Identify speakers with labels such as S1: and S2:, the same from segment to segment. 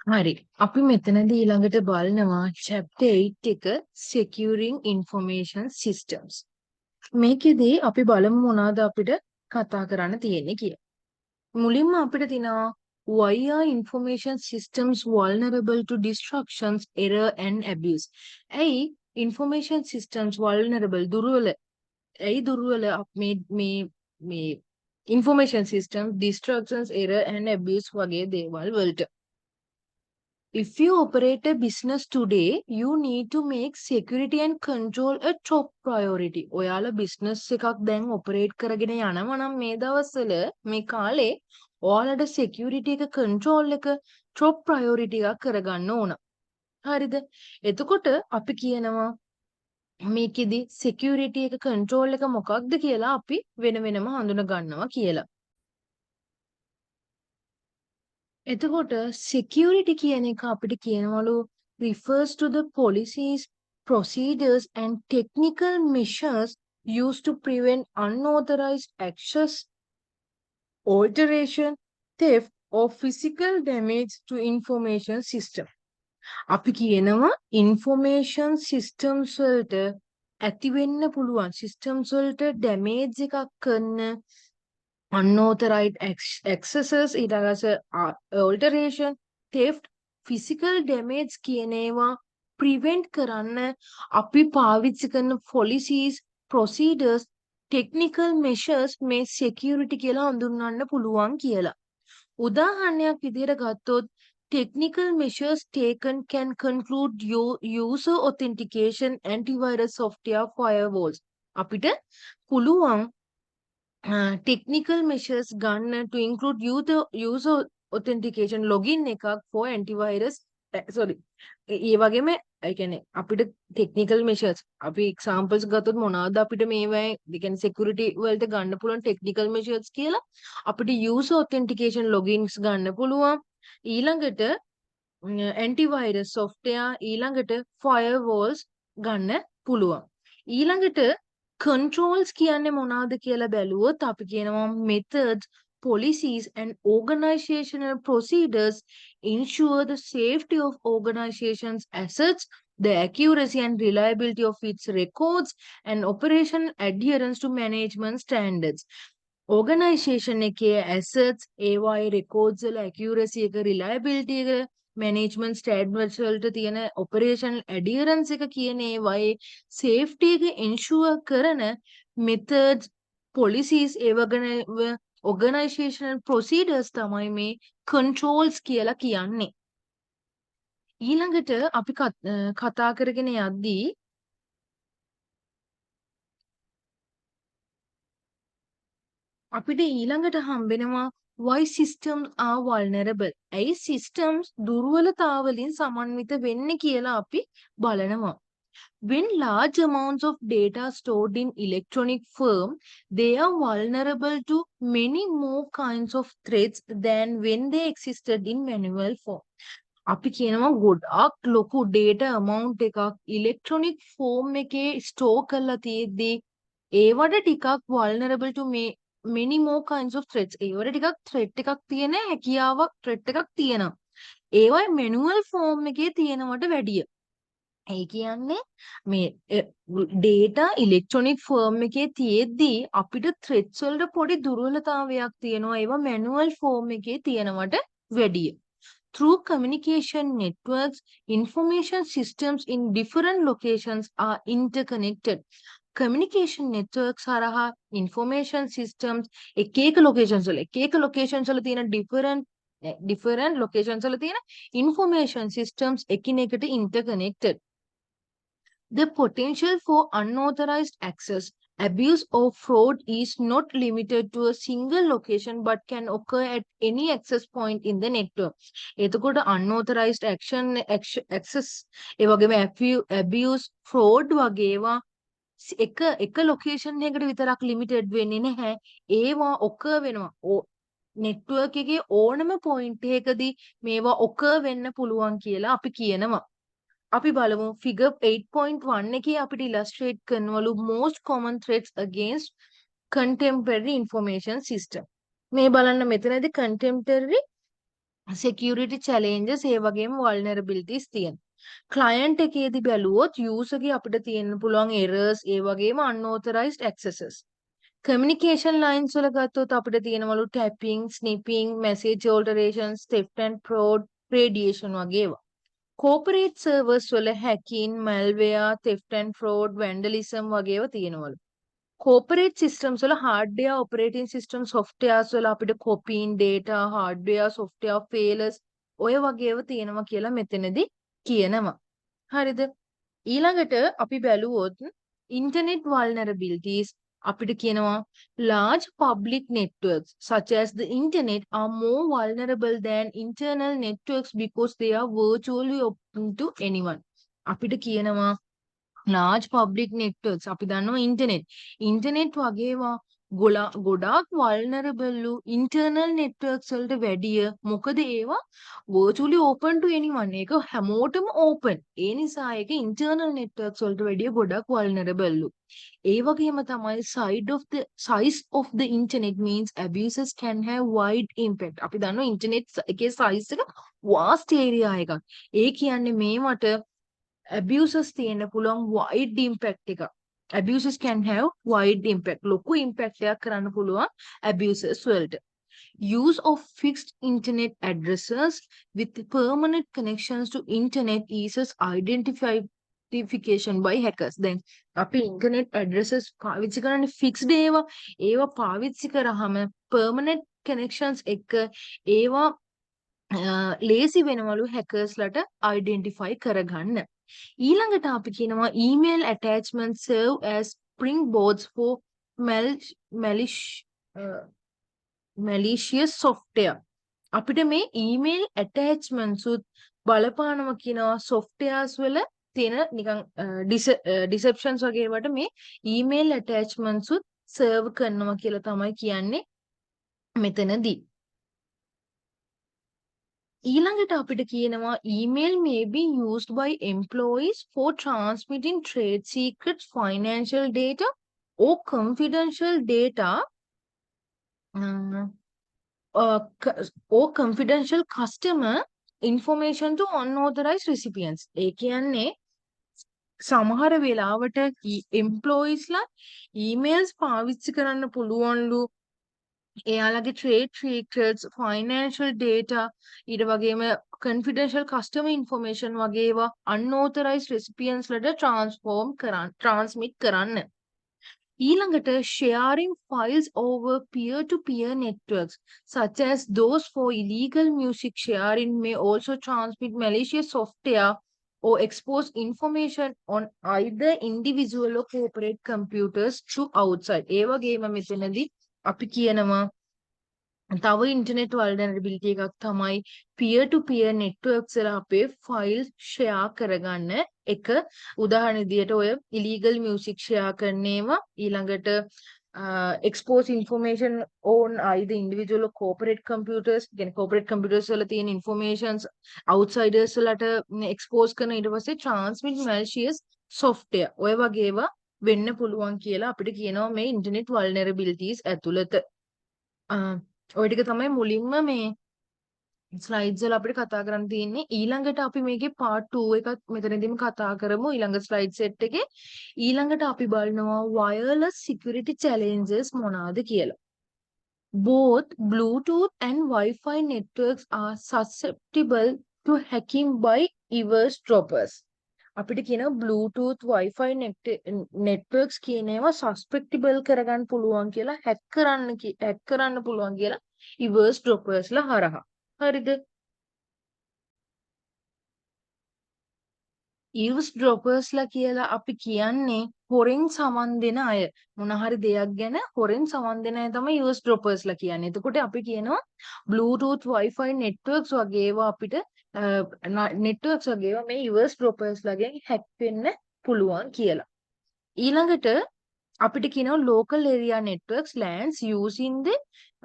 S1: හරි. අපි මෙතනදී ඊළඟට බලනවා chapter 8 එක securing information systems. මේකෙදී අපි බලමු මොනවද අපිට කතා කරන්න තියෙන්නේ කියලා. මුලින්ම අපිට තියෙනවා why are information systems vulnerable to disruptions, error and abuse? ඇයි information systems vulnerable දුර්වල? ඇයි දුර්වල මේ information systems disruptions, error and abuse වගේ දේවල් වලට? If you operate a business today, you need to make security and control a top priority. ඔයාලා business එකක් දැන් operate කරගෙන යනවා නම් මේ දවස්වල මේ කාලේ ඔයාලට security එක control එක top priority එකක් කරගන්න ඕන. හරිද? එතකොට අපි කියනවා මේකෙදි security එක control එක මොකක්ද කියලා අපි වෙන වෙනම හඳුනා ගන්නවා කියලා. එතකොට security කියන එක අපිට කියනවලු refers to the policies, procedures and technical measures used to prevent unauthorized access, alteration, theft or physical damage to information system. අපි කියනවා information systems වලට ඇති වෙන්න පුළුවන් systems වලට damage එකක් කරන unauthorized accesses, ඊට පස්සේ alteration, theft, physical damage කියන ඒවා prevent කරන්න අපි පාවිච්චි කරන policies, procedures, technical measures මේ security කියලා හඳුන්වන්න පුළුවන් කියලා. උදාහරණයක් විදිහට ගත්තොත් technical measures taken can conclude user authentication, antivirus software, firewalls. අපිට පුළුවන් technical measures ගන්න to include user authentication login එකක් for antivirus sorry ඒ වගේම ඒ කියන්නේ අපිට technical measures අපි examples ගත්තොත් මොනවාද අපිට මේවා ඒ කියන්නේ security වලට ගන්න පුළුවන් technical measures කියලා අපිට user authentication logins ගන්න පුළුවන් ඊළඟට antivirus software ඊළඟට firewalls ගන්න පුළුවන් ඊළඟට controls කියන්නේ මොනවාද කියලා බැලුවොත් අපි කියනවා methods, policies and organizational procedures ensure the safety of organization's assets, the accuracy and reliability of its records and operational adherence to management standards. Organization එකේ assets, ඒවායේ records වල accuracy එක, reliability එක, management standards වලට තියෙන operational adherence එක කියන ඒවායේ safety එක ensure කරන methods, policies ඒ වගේ organizational procedures තමයි මේ controls කියලා කියන්නේ. ඊළඟට අපි කතා කරගෙන යද්දී අපිට ඊළඟට හම්බෙනවා why systems are vulnerable. ඇයි systems දුර්වලතාවලින් සමන්විත වෙන්නේ කියලා අපි බලනවා. When large amounts of data stored in electronic form, they are vulnerable to many more kinds of threats than when they existed in manual form. අපි කියනවා ගොඩාක් ලොකු data amount එකක් electronic form එකේ store කරලා තියෙද්දී ඒවට ටිකක් vulnerable to many more kinds of threats. ඒවට ටිකක් threat එකක් තියෙන හැකියාවක් threat එකක් තියෙනවා. ඒවයි manual form එකේ තියෙනවට වැඩිය. ඒ කියන්නේ මේ data electronic form එකේ තියෙද්දී අපිට threats වලට පොඩි දුර්වලතාවයක් තියෙනවා. ඒවා manual form එකේ තියෙනවට වැඩිය. Through communication networks, information systems in different locations are interconnected. Communication networks හරහා information systems එක locations වල තියෙන different locations වල තියෙන information systems එකිනෙකට interconnected. The potential for unauthorized access, abuse or fraud is not limited to a single location but can occur at any access point in the network. එතකොට unauthorized access ඒ වගේම abuse, fraud වගේවා එක location එකකට විතරක් limited වෙන්නේ නැහැ. ඒවා occur වෙනවා. network එකේ ඕනම point එකකදී මේවා occur වෙන්න පුළුවන් කියලා අපි කියනවා. අපි බලමු figure 8.1 එකේ අපිට illustrate කරනවලු most common threats against contemporary information system. මේ බලන්න මෙතනදී contemporary security challenges ඒ වගේම vulnerabilities තියෙනවා. client එකේදී බැලුවොත් user ගේ අපිට තියෙන්න පුළුවන් errors ඒ වගේම unauthorized accesses. communication lines වල ගත්තොත් අපිට තියෙනවලු tapping, snipping, message alterations, theft and fraud, radiation වගේ ඒවා. corporate servers වල hacking, malware, theft and fraud, vandalism වගේ ඒවා තියෙනවලු. corporate systems වල hardware operating system softwares වල අපිට copying data hardware software failures ඔය වගේ ඒවා තියෙනවා කියලා මෙතනදී කියනවා. හරිද? ඊළඟට අපි බැලුවොත් internet vulnerabilities අපිට කියනවා large public networks such as the internet are more vulnerable than internal networks because they are virtually open to anyone. අපිට කියනවා large public networks අපි දන්නවා internet වගේවා ගොඩාක් vulnerable internal networks වලට වැඩිය මොකද ඒවා virtually open to anyone ඒක හැමෝටම open ඒ නිසා ඒක internal networks වලට වැඩිය ගොඩාක් vulnerable ඒ වගේම තමයි size of the internet means abuses can have wide impact අපි දන්නවා internet එකේ size එක vast area එකක් ඒ කියන්නේ මේවට abuses තියෙන්න පුළුවන් wide impact එක. Abuses can have wide impact. ලොකු impact එකක් කරන්න පුළුවන් abuses වලට. Use of fixed internet addresses with permanent connections to internet eases identification by hackers. දැන් අපි internet addresses පාවිච්චි කරන්නේ fixed ඒවා පාවිච්චි කරාම permanent connections එක්ක ඒවා ලේසි වෙනවලු hackers ලට identify කරගන්න. ඊළඟට අපි කියනවා email attachments serve as springboards for malicious software. අපිට මේ email attachments උත් බලපානවා කියනවා softwares වල තියෙන නිකන් deceptions වගේ ඒවාට මේ email attachments උත් serve කරනවා කියලා තමයි කියන්නේ මෙතනදී. ඊළඟට අපිට කියනවා email may be used by employees for transmitting trade secrets, financial data or confidential data or confidential customer information to unauthorized recipients. ඒ කියන්නේ සමහර වෙලාවට employees ලා emails පාවිච්චි කරන්න පුළුවන්ලු එයාලගේ trade secrets, financial data ඊට වගේම confidential customer information වගේ ඒවා unauthorized recipients ලට transmit කරන්න. ඊළඟට sharing files over peer-to-peer networks such as those for illegal music sharing may also transmit malicious software or expose information on either individual or corporate computers to outside. ඒ වගේම මෙතනදී අපි කියනවා තව internet vulnerability එකක් තමයි peer to peer networks වල අපේ files share කරගන්න එක උදාහරණ විදියට ඔය illegal music share කරන ඒවා ඊළඟට expose information on either individual or corporate computers කියන්නේ corporate computers වල තියෙන informations outsiders වලට expose කරන ඊට පස්සේ transmit malicious software ඔය වගේ ඒවා වෙන්න පුළුවන් කියලා අපිට කියනවා මේ internet vulnerabilities ඇතුළත ඔය ටික තමයි මුලින්ම මේ ස්ලයිඩ්ස් වල අපිට කතා කරන්න තියෙන්නේ ඊළඟට අපි මේකේ part 2 එකත් මෙතනදීම කතා කරමු ඊළඟ ස්ලයිඩ් සෙට් එකේ ඊළඟට අපි බලනවා wireless security challenges මොනවාද කියලා both bluetooth and wi-fi networks are susceptible to hacking by eavesdroppers අපිට කියනවා bluetooth wi-fi networks කියන ඒවා susceptible කරගන්න පුළුවන් කියලා hack කරන්න පුළුවන් කියලා eavesdroppers ලා හරහා හරිද eavesdroppers ලා කියලා අපි කියන්නේ හොරෙන් සමන් දෙන අය මොන හරි දෙයක් ගැන හොරෙන් සමන් දෙන අය තමයි eavesdroppers ලා කියන්නේ. එතකොට අපි කියනවා bluetooth wi-fi networks වගේ ඒවා අපිට networks වගේ ඒවා මේ eavesdroppers ලාගෙන් hack වෙන්න පුළුවන් කියලා. ඊළඟට අපිට කියනවා local area networks LANs using the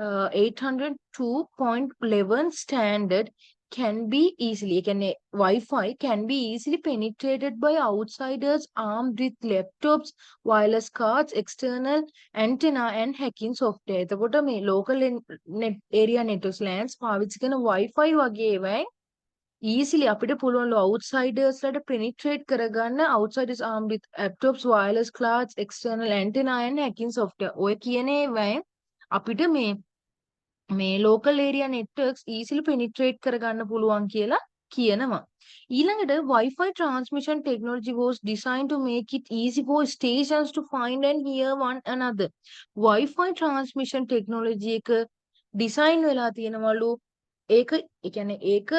S1: 802.11 standard can be easily, ඒ කියන්නේ Wi-Fi can be easily penetrated by outsiders armed with laptops, wireless cards, external antenna and hacking software. එතකොට මේ local net area networks LANs පාවිච්චි කරන Wi-Fi වගේ ඒවායින් easily අපිට පුළුවන් outsiders ලට penetrate කරගන්න, outsiders armed with laptops, wireless cards, external antenna and hacking software. ඔය කියන ඒවායින් අපිට මේ local area networks easily penetrate කරගන්න පුළුවන් කියලා කියනවා. ඊළඟට Wi-Fi transmission technology was designed to make it easy for stations to find and hear one another. Wi-Fi transmission technology එක design වෙලා තියෙනවලු ඒක ඒ කියන්නේ ඒක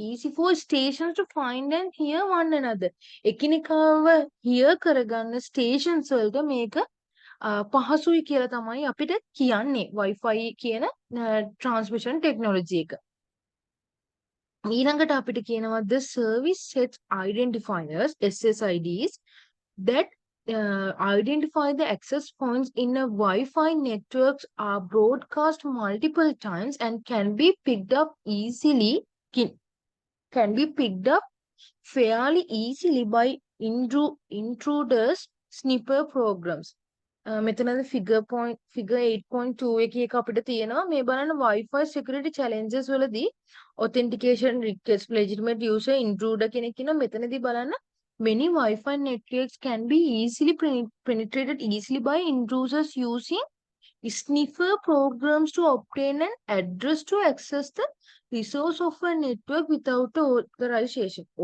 S1: easy for stations to find and hear one another. එකිනෙකාව hear කරගන්න stations වලට මේක පහසුයි කියලා තමයි අපිට කියන්නේ Wi-Fi කියන transmission technology එක. ඊළඟට අපිට කියනවා the service set identifiers SSIDs that identify the access points in a Wi-Fi networks are broadcast multiple times and can be picked up easily can be picked up fairly easily by intruders sniffer programs. මෙතනද figure 8.2 එකේ එක අපිට තියෙනවා මේ බලන්න Wi-Fi security challenges වලදී authentication request legitimate user intruder කෙනෙක් ඉන්නවා මෙතනදී බලන්න many Wi-Fi networks can be easily penetrated easily by intruders using sniffer programs to obtain an address to access the resource of a network without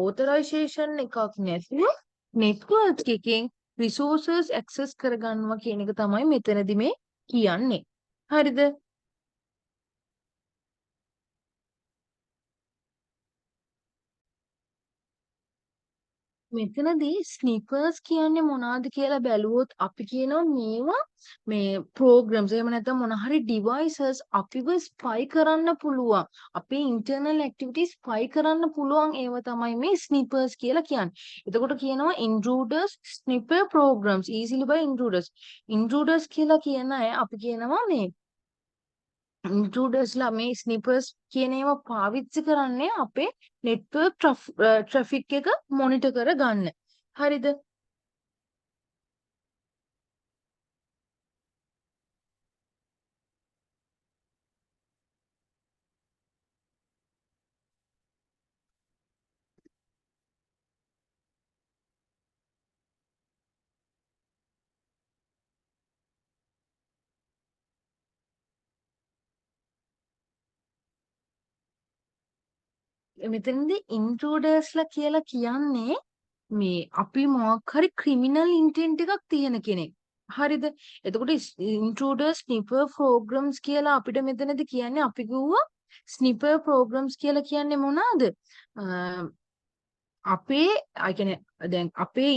S1: authorization එකක් නැතුව network එකෙන් resources access කරගන්නවා කියන එක තමයි මෙතනදි මේ කියන්නේ. හරිද? මෙතනදී snippers කියන්නේ මොනවද කියලා බැලුවොත් අපි කියනවා මේවා මේ programs එහෙම නැත්නම් මොන හරි devices අපිව spy කරන්න පුළුවන්. අපේ internal activities spy කරන්න පුළුවන් ඒවා තමයි මේ snippers කියලා කියන්නේ. එතකොට කියනවා intruders sniffer programs easily by intruders. Intruders කියලා කියන අය අපි කියනවා මේ intruders ලා මේ snippers කියන ඒවා පාවිච්චි කරන්නේ අපේ network traffic එක monitor කරගන්න. හරිද? මෙතනදී intruders ලා කියලා කියන්නේ මේ අපි මොකක් හරි criminal intent එකක් තියෙන කෙනෙක්. හරිද? එතකොට intruders sniffer programs කියලා අපිට මෙතනදී කියන්නේ අපි කිව්වා sniffer programs කියලා කියන්නේ මොනවාද? අපේ I කියන්නේ දැන් අපේ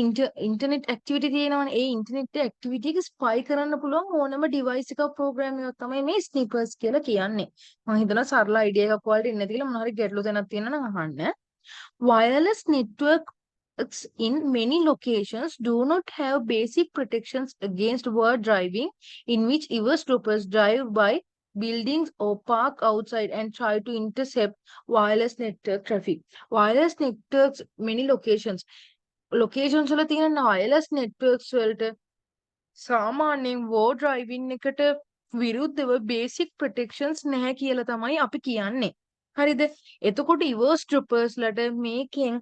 S1: ඉන්ටර්නෙට් ඇක්ටිවිටි තියෙනවනේ ඒ ඉන්ටර්නෙට් ඇක්ටිවිටි එක ස්පයි කරන්න පුළුවන් ඕනම ඩිවයිස් එකක් ප්‍රෝග්‍රෑම් එකක් තමයි මේ ස්නිපර්ස් කියලා කියන්නේ. මම හිතනවා සරල අයිඩියා එකක් ඔයාලට ඉන්නේ නැති කියලා මොනවා හරි ගැටලු තැනක් තියෙනවා නම් අහන්න. Wireless networks in many locations do not have basic protections against word driving, in which eavesdroppers drive by buildings or park outside and try to intercept wireless network traffic. Wireless networks, many locations. Locations වල තියෙන wireless networks වලට සාමාන්‍යයෙන් war driving එකට විරුද්ධව basic protections නැහැ කියලා තමයි අපි කියන්නේ. හරිද? එතකොට eavesdroppers ලට මේකෙන්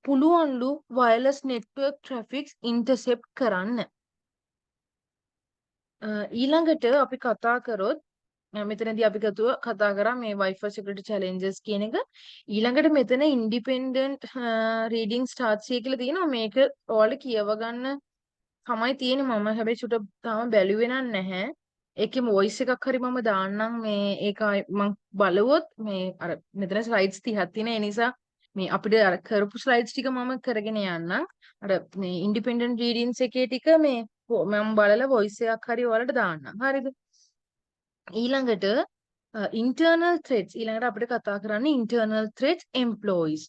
S1: පුළුවන්ලු wireless network traffics intercept කරන්න. ඊළඟට අපි කතා කරොත් මෙතනදී අපි කතා කරා මේ Wi-Fi security challenges කියන එක. ඊළඟට මෙතන independent reading starts කියලා තියෙනවා. මේක ඔයාලට කියව ගන්න තමයි තියෙන්නේ. මම හැබැයි චුට්ට තාම බැලුවේ නැහැ. ඒකේ voice එකක් හරි මම දාන්නම් මේ ඒක මම බලුවොත් මේ අර මෙතන slides 30ක් තියෙන ඒ නිසා මේ අපිට අර කරපු slides ටික මම කරගෙන යන්නම්. අර මේ independent readings එකේ ටික මේ මම බලලා voice එකක් හරි ඔයාලට දාන්නම්. හරිද? ඊළඟට internal threats ඊළඟට අපිට කතා කරන්නේ internal threats employees.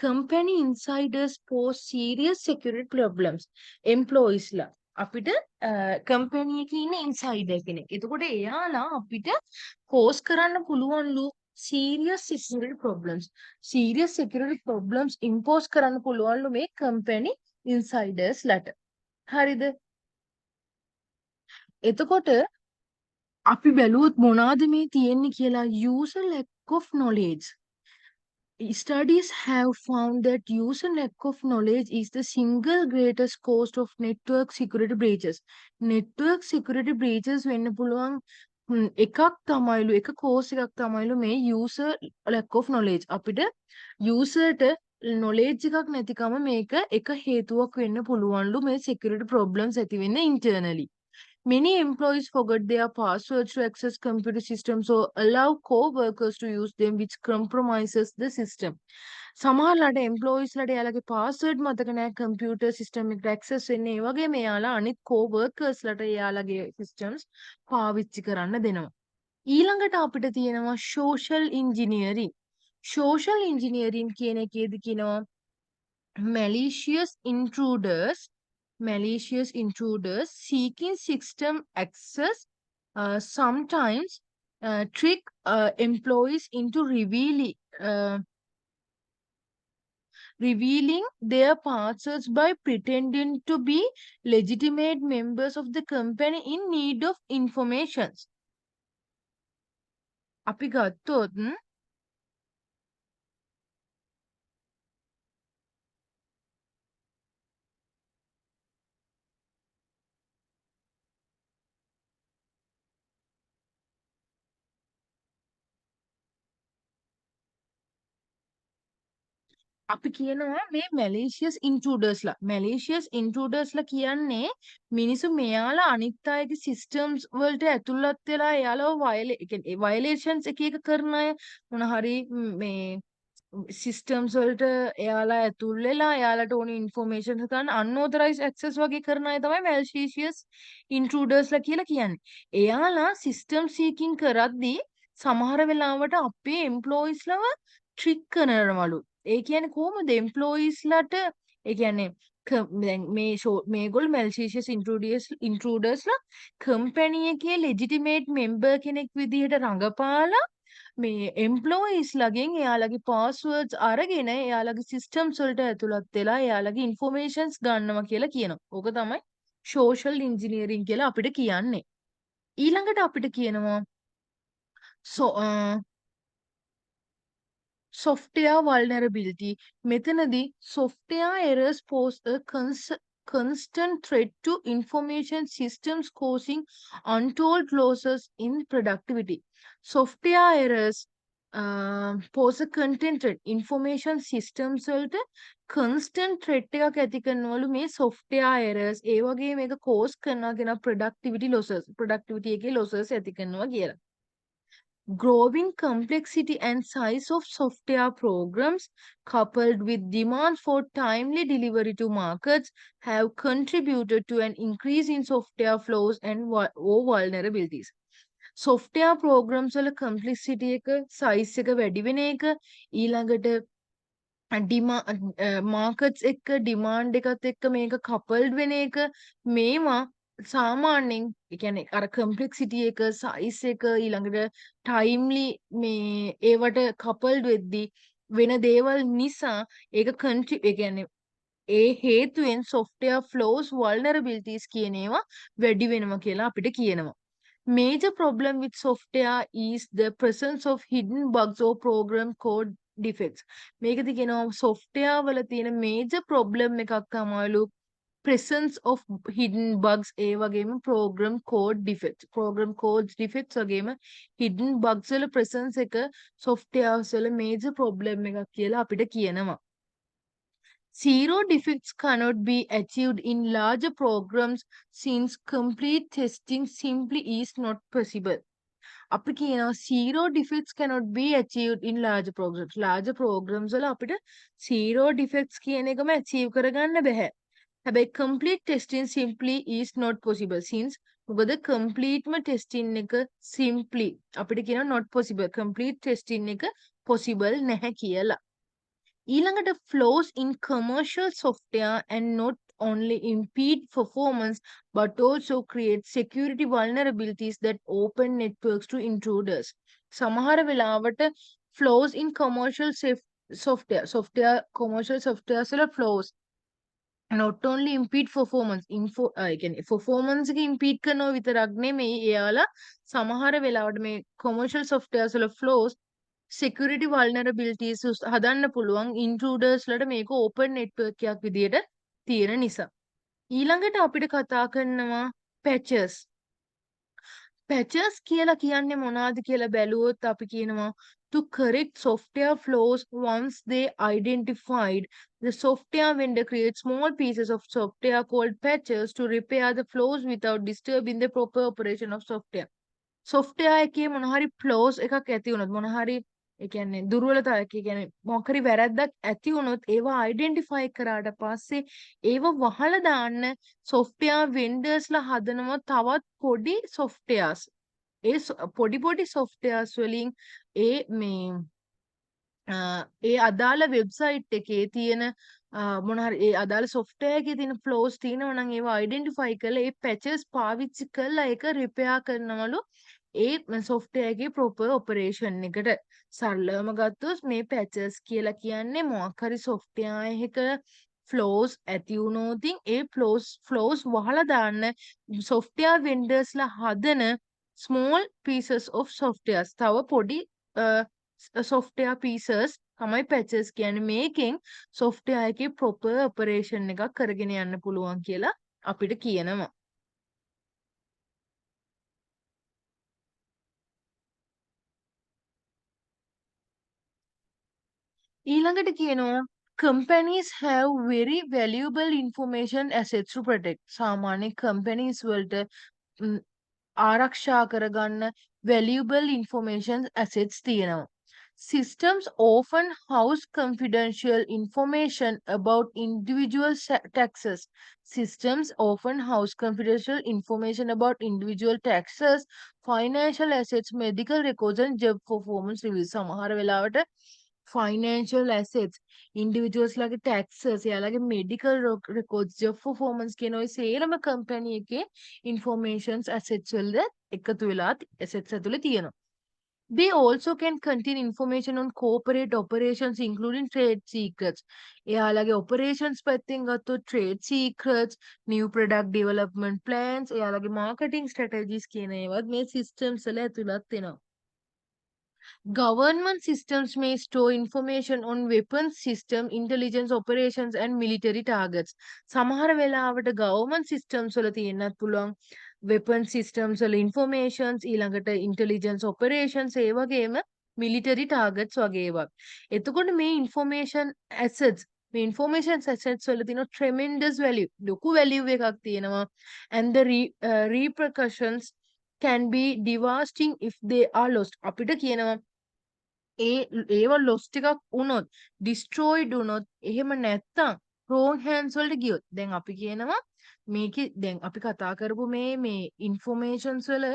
S1: Company insiders pose serious security problems. Employees ලා අපිට company එකේ ඉන්න insider කෙනෙක්. එතකොට එයාලා අපිට pose කරන්න පුළුවන්ලු serious security problems. Serious security problems impose කරන්න පුළුවන්ලු මේ company insiders ලට. හරිද? එතකොට අපි බැලුවොත් මොනවාද මේ තියෙන්නේ කියලා user lack of knowledge. Studies have found that user lack of knowledge is the single greatest cause of network security breaches. Network security breaches වෙන්න පුළුවන් එකක් තමයිලු එක කෝස් එකක් තමයිලු මේ user lack of knowledge. අපිට userට knowledge එකක් නැතිකම මේක එක හේතුවක් වෙන්න පුළුවන්ලු මේ security problems ඇති වෙන්න internally. Many employees forget their passwords to access computer systems or allow co-workers to use them, which compromises the system. සමහරලාට employees ලට එයාලගේ password මතක නැහැ computer system එකට access වෙන්නේ. ඒ වගේම එයාලා අනිත් co-workers ලට එයාලගේ systems පාවිච්චි කරන්න දෙනවා. ඊළඟට අපිට තියෙනවා social engineering. social engineering කියන එකේදී කියනවා malicious intruders seeking system access sometimes trick employees into revealing their passwords by pretending to be legitimate members of the company in need of information. අපි ගත්තොත් අපි කියනවා මේ malicious intruders ලා කියන්නේ මිනිස්සු මෙයාලා අනිත් අයගේ systems වලට ඇතුළත් වෙලා එයාලව violations එක කරන අය මොන හරි මේ systems වලට එයාලා ඇතුල් වෙලා එයාලට ඕන information ගන්න unauthorized access වගේ කරන අය තමයි malicious intruders ලා කියලා කියන්නේ. එයාලා system seeking කරද්දී සමහර වෙලාවට අපේ employees ලව trick කරනවලු. ඒ කියන්නේ කොහොමද employees ලට ඒ කියන්නේ දැන් මේගොල්ලෝ malicious intruders ලා company එකේ legitimate member කෙනෙක් විදිහට රඟපාලා මේ employees ලගෙන් එයාලගේ passwords අරගෙන එයාලගේ systems වලට ඇතුළත් වෙලා එයාලගේ informations ගන්නවා කියලා කියනවා. ඕක තමයි social engineering කියලා අපිට කියන්නේ. ඊළඟට අපිට කියනවා software vulnerability. මෙතනදී software errors pose a constant threat to information systems, causing untold losses in productivity. Software errors pose a content threat. Information systems වලට constant threat එකක් ඇති කරනවලු මේ software errors. ඒ වගේ මේක cause කරනවා කියන productivity එකේ losses ඇති කරනවා කියලා. Growing complexity and size of software programs, coupled with demand for timely delivery to markets, have contributed to an increase in software flaws and or vulnerabilities. Software programs වල complexity එක, size එක වැඩි වෙන එක, ඊළඟට markets එක්ක demand එකත් එක්ක මේක coupled වෙන එක, මේවා සාමාන්‍යයෙන් ඒ කියන්නේ අර complexity එක size එක ඊළඟට timely මේ ඒවට coupled වෙද්දී වෙන දේවල් නිසා ඒක ඒ කියන්නේ ඒ හේතුවෙන් software flaws vulnerabilities කියන ඒවා වැඩි වෙනවා කියලා අපිට කියනවා. Major problem with software is the presence of hidden bugs or program code defects. මේකද කියනවා software වල තියෙන major problem එකක් තමයිලු presence of hidden bugs ඒ වගේම program code defects වගේම hidden bugs වල presence එක softwares වල major problem එකක් කියලා අපිට කියනවා. Zero defects cannot be achieved in larger programs since complete testing simply is not possible. අපි කියනවා zero defects cannot be achieved in larger programs. Larger programs වල අපිට zero defects කියන එකම achieve කරගන්න බැහැ. හැබැයි complete testing simply is not possible since මොකද completeම testing එක simply අපිට කියනවා not possible complete testing එක possible නැහැ කියලා. ඊළඟට flaws in commercial software and not only impede performance but also create security vulnerabilities that open networks to intruders. සමහර වෙලාවට flaws in commercial commercial software වල flaws not only impede performance ඒ කියන්නේ performance එක impede කරනවා විතරක් නෙමෙයි එයාලා සමහර වෙලාවට මේ commercial softwares වල flaws security vulnerabilities හදන්න පුළුවන් intruders ලට මේක open network එකක් විදියට තියෙන නිසා. ඊළඟට අපිට කතා කරනවා patches. Patches කියලා කියන්නේ මොනවද කියලා බැලුවොත් අපි කියනවා to correct software flaws once they identified. The software vendor creates small pieces of software called patches to repair the flaws without disturbing the proper operation of software. software එකේ මොන හරි flaws එකක් ඇති වුණොත් මොන හරි ඒ කියන්නේ දුර්වලතාවයක් ඒ කියන්නේ මොකක් හරි වැරද්දක් ඇති වුණොත් ඒවා identify කරාට පස්සේ ඒව වහලා දාන්න software vendors ලා හදනවා තවත් පොඩි softwares ඒ පොඩි පොඩි softwares වලින් ඒ මේ ඒ අදාළ වෙබ්සයිට් එකේ තියෙන මොන හරි ඒ අදාළ software එකේ තියෙන flaws තියෙනවා නම් ඒවා identify කරලා ඒ patches පාවිච්චි කරලා ඒක repair කරනවලු ඒ software එකේ proper operation එකට සරලවම ගත්තොත් මේ patches කියලා කියන්නේ මොකක් හරි software එකක flaws ඇති වුණොතින් ඒ flaws වහලා දාන්න software vendors ලා හදන small pieces of softwares තව පොඩි software pieces තමයි patches කියන්නේ මේකෙන් software එකේ proper operation එකක් කරගෙන යන්න පුළුවන් කියලා අපිට කියනවා. ඊළඟට කියනවා companies have very valuable information assets to protect. සාමාන්‍ය companies වලට ආරක්ෂා කරගන්න valuable information assets තියෙනවා. Systems often house confidential information about individual taxes. Systems often house confidential information about individual taxes, financial assets, medical records, and job performance reviews. සමහර වෙලාවට financial assets, individuals like taxes, එයාලගේ medical records, job performance කියන ඔය සේරම company එකේ informations assets වලද එකතු වෙලා assets ඇතුලේ තියෙනවා. They also can contain information on corporate operations including trade secrets. එයාලගේ operations පැත්තෙන් ගත්තොත් trade secrets, new product development plans, එයාලගේ marketing strategies කියන ඒවත් මේ systems වල ඇතුළත් වෙනවා. Government systems may store information on weapons system, intelligence operations and military targets. සමහර වෙලාවට government systems වල තියෙන්නත් පුළුවන් weapon systems වල informations ඊළඟට intelligence operations ඒ වගේම military targets වගේ ඒවා. එතකොට මේ information assets මේ information assets වල තියෙන tremendous value ලොකු value එකක් තියෙනවා and the repercussions can be devastating if they are lost. අපිට කියනවා ඒව lost එකක් වුණොත් destroyed වුණොත් එහෙම නැත්තම් wrong hands වලට ගියොත් දැන් අපි කියනවා මේකේ දැන් අපි කතා කරපු මේ informations වල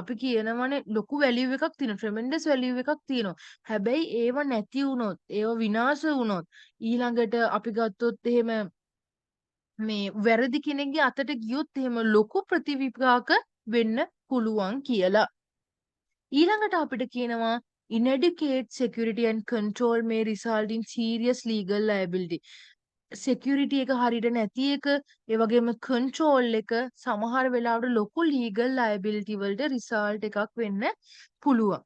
S1: අපි කියනවනේ ලොකු value එකක් තියෙනවා tremendous value එකක් තියෙනවා හැබැයි ඒව නැති වුණොත් ඒව විනාශ වුණොත් ඊළඟට අපි ගත්තොත් එහෙම මේ වැරදි කෙනෙක්ගේ අතට ගියොත් එහෙම ලොකු ප්‍රතිවිපාක වෙන්න පුළුවන් කියලා. ඊළඟට අපිට කියනවා inadequate security and control may result in serious legal liability. security එක හරියට නැති එක ඒ වගේම control එක සමහර වෙලාවට ලොකු legal liability වලට result එකක් වෙන්න පුළුවන්.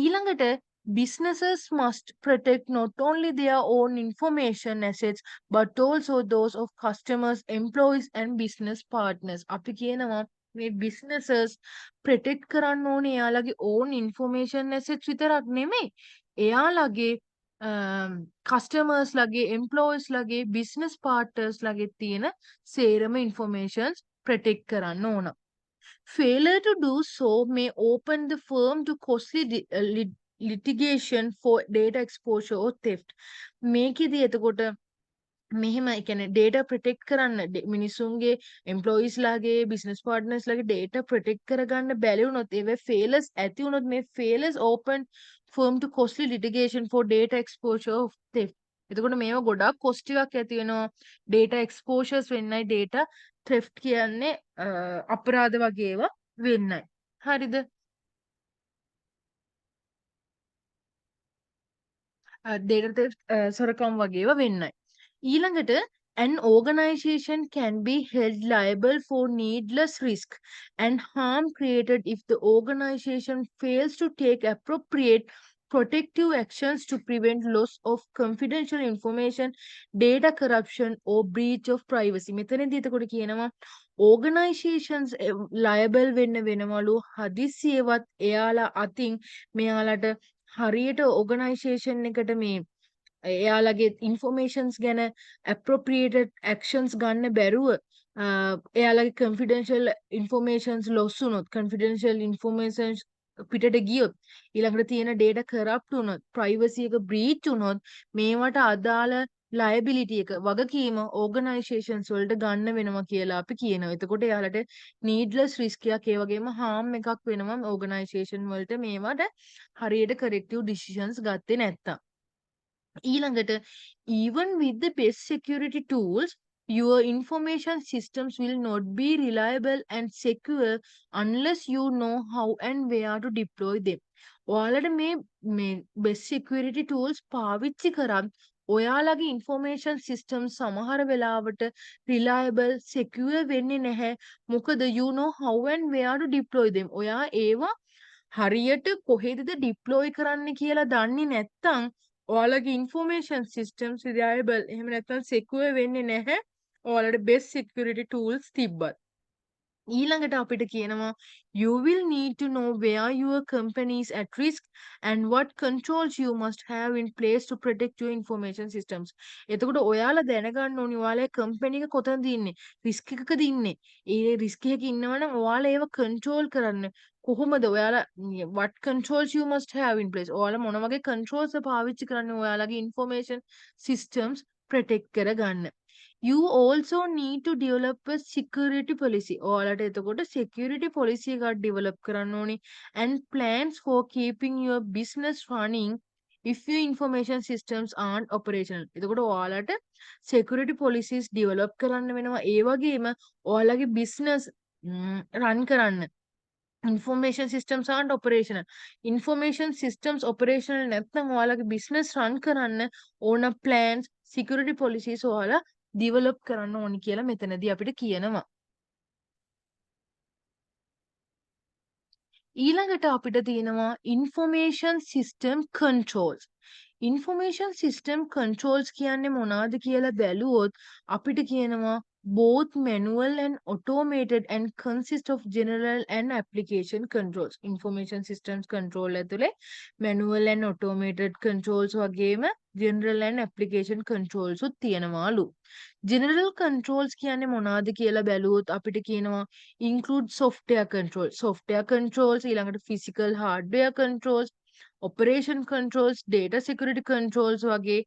S1: ඊළඟට businesses must protect not only their own information assets but also those of customers, employees and business partners. අපි කියනවා මේ businesses protect කරන්න ඕනේ එයාලගේ own information assets විතරක් නෙමෙයි එයාලගේ customers ලගේ employees ලගේ business partners ලගේ තියෙන සේරම informations protect කරන්න ඕන. Failure to do so may open the firm to costly litigation for data exposure or theft. මේකෙදි එතකොට මෙහෙම ඒ කියන්නේ data protect කරන්න මිනිසුන්ගේ employees ලාගේ business partners ලාගේ data protect කරගන්න බැරි වුණොත් ඒවේ failures ඇති වුණොත් මේ failures open firm to costly litigation for data exposure of theft. එතකොට මේවා ගොඩාක් cost එකක් ඇති වෙනවා data exposures වෙන්නයි data theft කියන්නේ අපරාධ වගේ ඒවා වෙන්නයි. හරිද? data theft සොරකම් වගේව වෙන්නයි. ඊළඟට an organization can be held liable for needless risk and harm created if the organization fails to take appropriate protective actions to prevent loss of confidential information, data corruption or breach of privacy. මෙතනදී එතකොට කියනවා organizations liable වෙන්න වෙනවලු හදිසියෙවත් එයාලා අතින් මෙයාලට හරියට organization එකට මේ එයාලගේ ඉන්ෆෝමේෂන්ස් ගැන appropriated actions ගන්න බැරුව එයාලගේ confidential informations loss වුණොත් confidential informations පිටට ගියොත් ඊළඟට තියෙන data corrupt වුණොත් privacy එක breach වුණොත් මේවට අදාළ liability එක වගකීම organizations වලට ගන්න වෙනවා කියලා අපි කියනවා. එතකොට එයාලට needless risk එකක් ඒ වගේම harm එකක් වෙනවා organization වලට මේවට හරියට corrective decisions ගත්තේ නැත්තම්. ඊළඟට even with the best security tools your information systems will not be reliable and secure unless you know how and where to deploy them. ඔයාලට මේ best security tools පාවිච්චි කරත් ඔයාලගේ information system සමහර වෙලාවට reliable secure වෙන්නේ නැහැ. මොකද you know how and where to deploy them. ඔයා ඒවා හරියට කොහෙදද deploy කරන්න කියලා දන්නේ නැත්නම් ඔයාලගේ information systems reliable එහෙම නැත්නම් secure වෙන්නේ නැහැ. ඔයාලට best security tools තිබ්බත්. ඊළඟට අපිට කියනවා you will need to know where your company is at risk and what controls you must have in place to protect your information systems. එතකොට ඔයාලා දැනගන්න ඕනි ඔයාලේ කම්පැනි එක කොතනද ඉන්නේ? රිස්ක් එකකද ඉන්නේ? ඒ රිස්ක් එකක ඉන්නවනම් ඔයාලා ඒව කන්ට්‍රෝල් කරන්න කොහොමද ඔයාලා what controls you must have in place? ඔයාලා මොන වගේ controls පාවිච්චි කරන්න ඔයාලගේ information systems protect කරගන්න. You also need to develop a security policy. ඔයාලට එතකොට security policy එකක් develop කරන්න ඕනි and plans for keeping your business running if your information systems aren't operational. එතකොට ඔයාලට security policies develop කරන්න වෙනවා. ඒ වගේම ඔයාලගේ business run කරන්න information systems aren't operational. Information systems operational නැත්නම් ඔයාලගේ business run කරන්න ඕන plans security policies ඔයාලා develop කරන්න ඕනි කියලා මෙතනදී අපිට කියනවා. ඊළඟට අපිට තියෙනවා information system controls. information system controls කියන්නේ මොනවද කියලා බැලුවොත් අපිට කියනවා both manual and automated and consist of general and application controls. information systems control ඇතුලේ manual and automated controls වගේම general and application controls උත් තියෙනවාලු. general controls කියන්නේ මොනවද කියලා බැලුවොත් අපිට කියනවා include software controls. software controls ඊළඟට physical hardware controls, operation controls, data security controls වගේ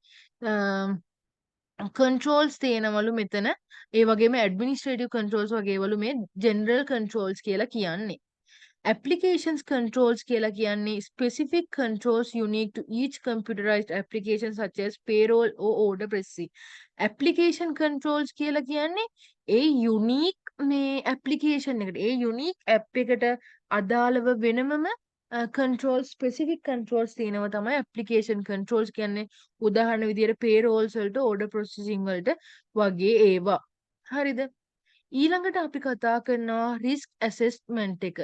S1: controls තියෙනවලු මෙතන. ඒ වගේම administrative controls වගේවලු මේ general controls කියලා කියන්නේ. applications controls කියලා කියන්නේ specific controls unique to each computerized application such as payroll or order processing. application controls කියලා කියන්නේ ඒ unique මේ application එකට ඒ unique app එකට අදාළව වෙනමම controls specific controls තියෙනවා තමයි application controls කියන්නේ. උදාහරණ විදියට payrolls වලට order processing වලට වගේ ඒවා. හරිද? ඊළඟට අපි කතා කරනවා risk assessment එක.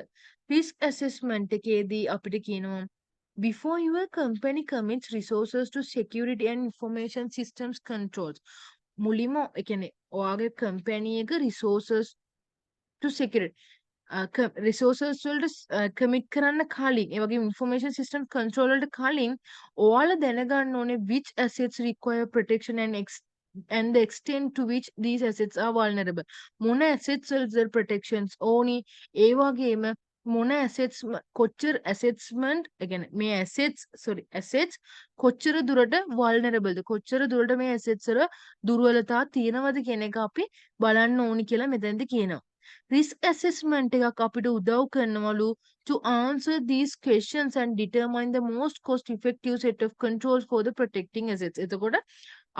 S1: risk assessment එකේදී අපිට කියනවා before your company commits resources to security and information systems controls. මුලින්ම ඒ කියන්නේ ඔයාගේ company එක resources to security resources වලට commit කරන්න කලින් ඒ වගේම information system control වලට කලින් ඔයාලා දැනගන්න ඕනේ which assets require protection and the extent to which these assets are vulnerable. මොන assets වලද protections ඕනි ඒ වගේම මොන assets කොච්චර assessment ඒ කියන්නේ මේ assets කොච්චර දුරට vulnerable ද කොච්චර දුරට මේ assets වල දුර්වලතා තියෙනවද කියන එක අපි බලන්න ඕනි කියලා මෙතනදී කියනවා. risk assessment එකක් අපිට උදව් කරනවලු to answer these questions and determine the most cost effective set of controls for the protecting assets. එතකොට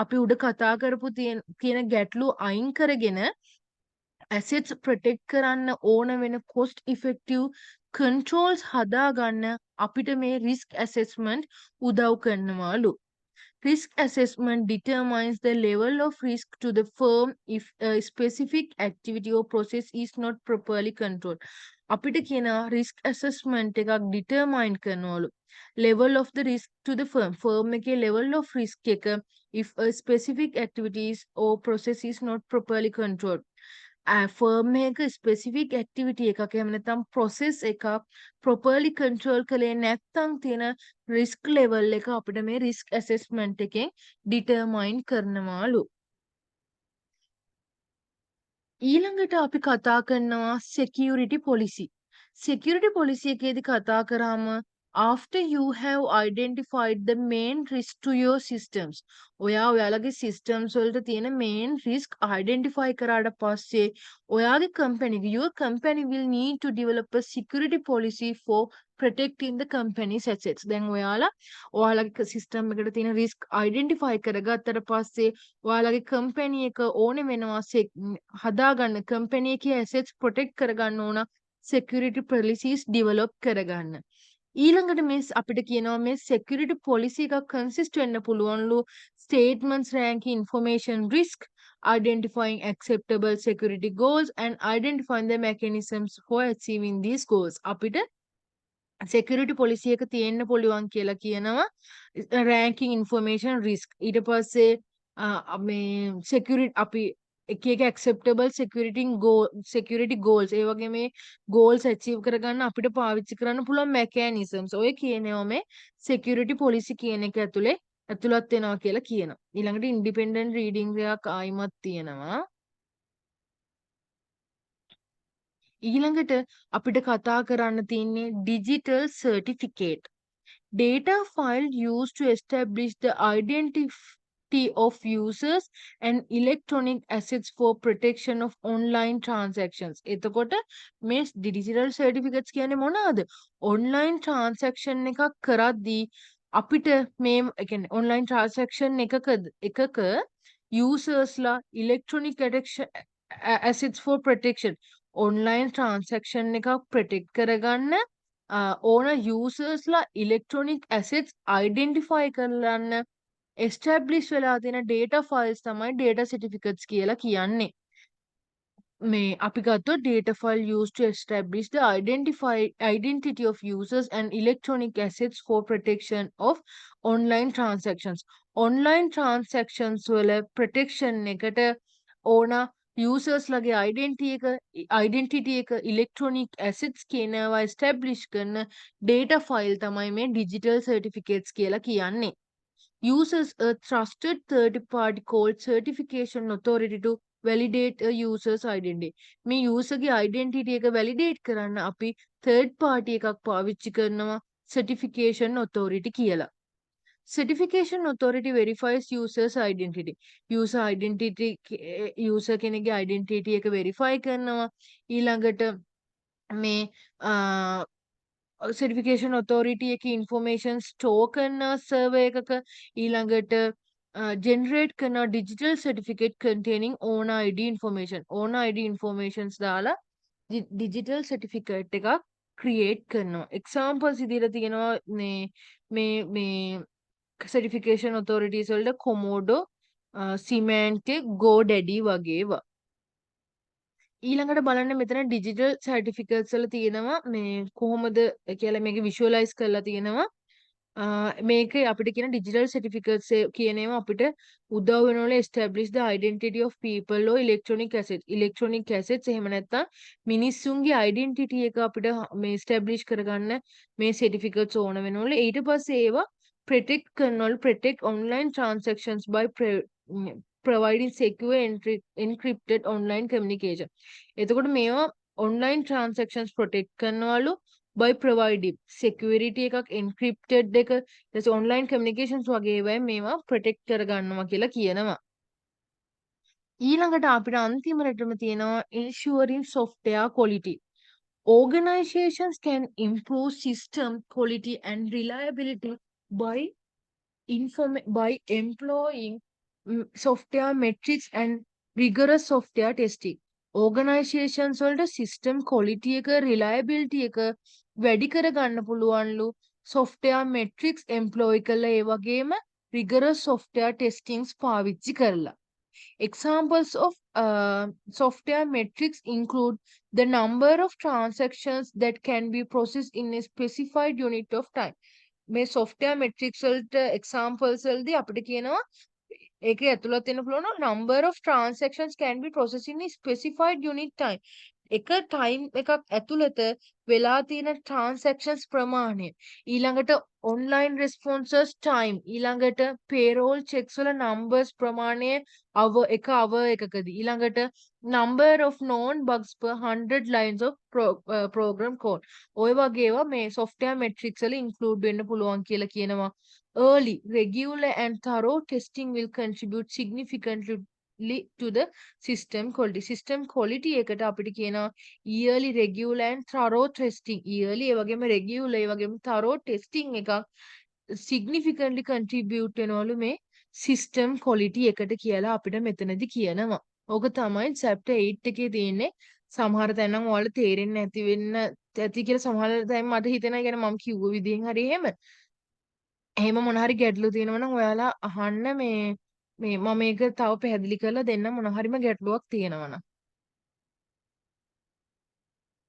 S1: අපි උඩ කතා කරපු තියෙන ගැටලු අයින් කරගෙන assets protect කරන්න ඕන වෙන cost effective controls හදාගන්න අපිට මේ risk assessment උදව් කරනවලු. Risk assessment determines the level of risk to the firm if a specific activity or process is not properly controlled. අපිට කියන risk assessment එකක් determine කරනවලු. Level of the risk to the firm. Firm එකේ level of risk එක if a specific activities or process is not properly controlled. Firm එක specific activity එකක් එහෙම නැත්නම් process එකක් properly control කළේ නැත්නම් තියෙන risk level එක අපිට මේ risk assessment එකෙන් determine කරනවාලු. ඊළඟට අපි කතා කරනවා security policy. Security policy එකේදී කතා කරාම after you have identified the main risk to your systems ඔයාලගේ systems වලට තියෙන main risk identify කරාට පස්සේ ඔයාගේ company your company will need to develop a security policy for protecting the company's assets. දැන් ඔයාලගේ system එකට තියෙන risk identify කරගත්තට පස්සේ ඔයාලගේ company එක ඕනේ වෙනවා හදාගන්න company එකේ assets protect කරගන්න ඕන security policies develop කරගන්න. ඊළඟට මේ අපිට කියනවා මේ security policy එකක් consist වෙන්න පුළුවන්ලු statements ranking information risk, identifying acceptable security goals and identifying the mechanisms for achieving these goals. අපිට security policy එක තියෙන්න පුළුවන් කියලා කියනවා ranking information risk. ඊට පස්සේ මේ security අපි එක acceptable security goals ඒ වගේ මේ goals achieve කරගන්න අපිට පාවිච්චි කරන්න පුළුවන් mechanisms ඔය කියනවා මේ security policy කියන එක ඇතුළත් වෙනවා කියලා කියනවා. ඊළඟට independent reading එකක් ආයිමත් තියෙනවා. ඊළඟට අපිට කතා කරන්න තියෙන්නේ digital certificate. Data file used to establish the identity of users and electronic assets for protection of online transactions. එතකොට මේ digital certificates කියන්නේ මොනවාද? online transaction එකක් කරද්දී අපිට මේ කියන්නේ online transaction එකක usersලා electronic assets for protection online transaction එකක් protect කරගන්න ඕන usersලා electronic assets identify කරන්න establish වෙලා තියෙන data files තමයි data certificates කියලා කියන්නේ. මේ අපි ගත්තොත් data file used to establish the identity of users and electronic assets for protection of online transactions. online transactions වල protection එකට ඕන users ලගේ identity එක electronic assets කියනවා establish කරන data file තමයි මේ digital certificates කියලා කියන්නේ. Uses a trusted third party called certification authority to validate a user's identity. මේ user ගේ identity එක validate කරන්න අපි third party එකක් පාවිච්චි කරනවා certification authority කියලා. Certification authority verifies user's identity. User කෙනෙක්ගේ identity එක verify කරනවා. ඊළඟට මේ certification authority එකේ information store කරන server එකක ඊළඟට generate කරන digital certificate containing owner ID information. owner ID informations දාලා digital certificate එකක් create කරනවා. examples ඉදිරියට තියෙනවා මේ certification authorities වලට Komodo, Symantec, GoDaddy වගේවා. ඊළඟට බලන්න මෙතන digital certificates වල තියෙනවා මේ කොහොමද කියලා මේක visualize කරලා තියෙනවා. මේක අපිට කියන digital certificates කියන ඒවා අපිට උදව් වෙනවල establish the identity of people or electronic assets. electronic assets එහෙම නැත්නම් මිනිස්සුන්ගේ identity එක අපිට මේ establish කරගන්න මේ certificates ඕන වෙනවල ඊට පස්සේ ඒවා protect online transactions by providing secure encrypted online communication. එතකොට මේවා online transactions protect කරනවලු by providing security එකක් encrypted එක ඊට online communications වගේ ඒවා මේවා protect කරගන්නවා කියලා කියනවා. ඊළඟට අපිට අන්තිමටම තියෙනවා ensuring software quality. Organizations can improve system quality and reliability by employing software metrics and rigorous software testing. Organizations වලට system quality එක reliability එක වැඩි කරගන්න පුළුවන්ලු software metrics employ කළා ඒ වගේම rigorous software testings පාවිච්චි කරලා. Examples of software metrics include the number of transactions that can be processed in a specified unit of time. මේ software metrics වලට examples වලදී අපිට කියනවා ඒකේ ඇතුළත් වෙන්න පුළුවන් number of transactions can be processed in a specified unit time. එක time එකක් ඇතුළත වෙලා තියෙන transactions ප්‍රමාණය. ඊළඟට online responses time. ඊළඟට payroll checks වල numbers ප්‍රමාණය එක hour එකකදී. ඊළඟට number of known bugs per 100 lines of program code. ඔය වගේ ඒවා මේ software metrics වල include වෙන්න පුළුවන් කියලා කියනවා. Early, regular and thorough testing will contribute significantly to the system quality. System quality එකට අපිට කියනවා yearly, regular and thorough testing. Yearly ඒ වගේම regular ඒ වගේම thorough testing එකක් significantly contribute වෙනවලු මේ system quality එකට කියලා අපිට මෙතනදි කියනවා. ඕක තමයි chapter 8 එකේ තියෙන්නේ. සමහර තැන් නම් ඔයාලට තේරෙන්නේ නැති වෙන්න ඇති කියලා සමහර තැන් මට හිතෙනවා. يعني මම කිව්ව විදිහෙන් හරි එහෙම මොන හරි ගැටලු තියෙනවා නම් ඔයාලා අහන්න මේ මම මේක තව පැහැදිලි කරලා දෙන්න මොන හරිම ගැටලුවක් තියෙනවා නම්